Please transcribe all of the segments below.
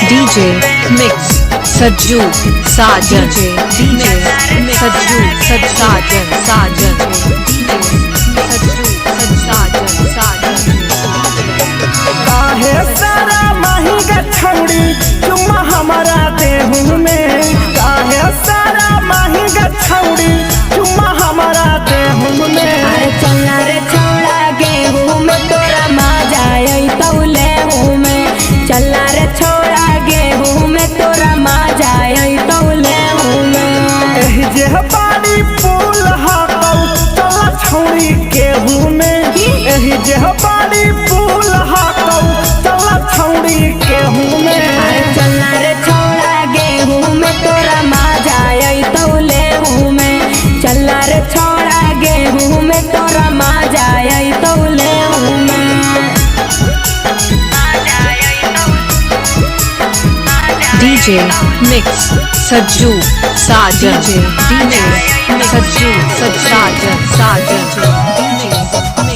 DJ Mix Sajju Sajan DJ Sajju Sajan Sajan Sajju Sajan Sajan काहे सारा महंगा छौड़ी चुम्मा हमारा देहू में काहे सारा महंगा छौड़ी चुम्मा हमारा देहू में अरे चला रे छौड़ा गेहूं में तोरा मजा आई तौले हूँ में चला रे छौड़ा गेहूं में तोरा मजा आई तौले हूँ में एही जे पानी पुल हाकौ चला छौड़ी गेहूं में एही जे पानी पुल हाकौ चला छौड़ी गेहूं में चला रे छौड़ा गेहूं में तोरा मजा आई तौले हूँ में चला रे छौड़ा गेहूं में तोरा मजा आई तौले हूँ में DJ Mix Sajju Sajan DJ Sajju Sajan Sajan DJ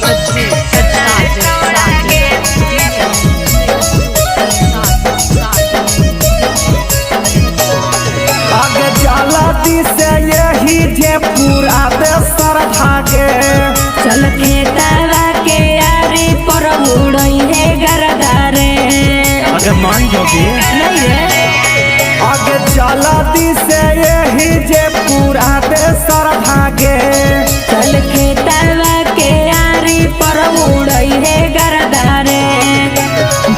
Sajju Sajan आगे जाला दी से यही जे पूरा बेसर भागे चल खेतवा के यारी पर उड़ई है गरदारे अगर मान जोगे नहीं रे आगे जाला दी से यही जे पूरा बेसर भागे चल खेतवा के यारी पर उड़ई है गरदारे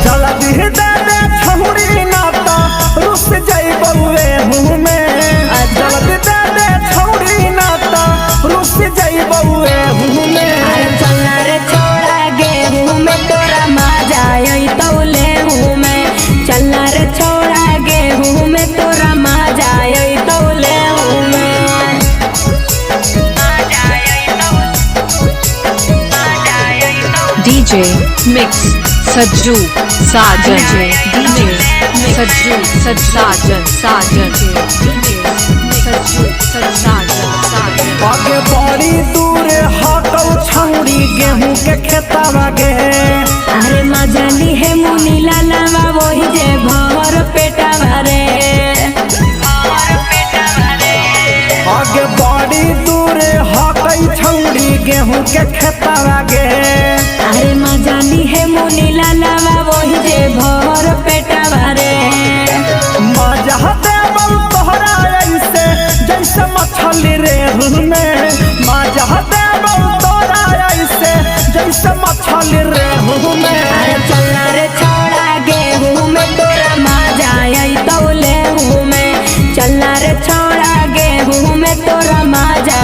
जल्दी दे दे छौड़ी नाता रुस जाइबे हूँ में जल्दी दे दे छौड़ी नाता रुस जाइबे हूँ में चला रे छोड़ा गेहूं में तोरा मजा आई तौले हूँ में चला रे छोड़ा गेहूं में तोरा मजा आई तौले हूँ में DJ Mix Sajju Sajan DJ Sajju Sajan Sajan DJ Sajju Sajan Sajan आगे बड़ी दूर हटौ छौड़ी गेहूं के खेतवा गे अरे मजाली है मुनी लालावा वही जे भर पेटावा रे आगे बड़ी दूर हटै छौड़ी गेहूं के खेतवा गे अरे मजाली है मुनी लालावा वही जे भर पेटावा रे मजा देवल तोहरा ऐसे जैसे मछली रेहू में मजा देवल तोहरा ऐसे जैसे मछली रेहू में अरे चला रे छोड़ा गेहूं में तोरा मजा आई तौले हूँ में चला रे छोड़ा गेहूं में तोरा मजा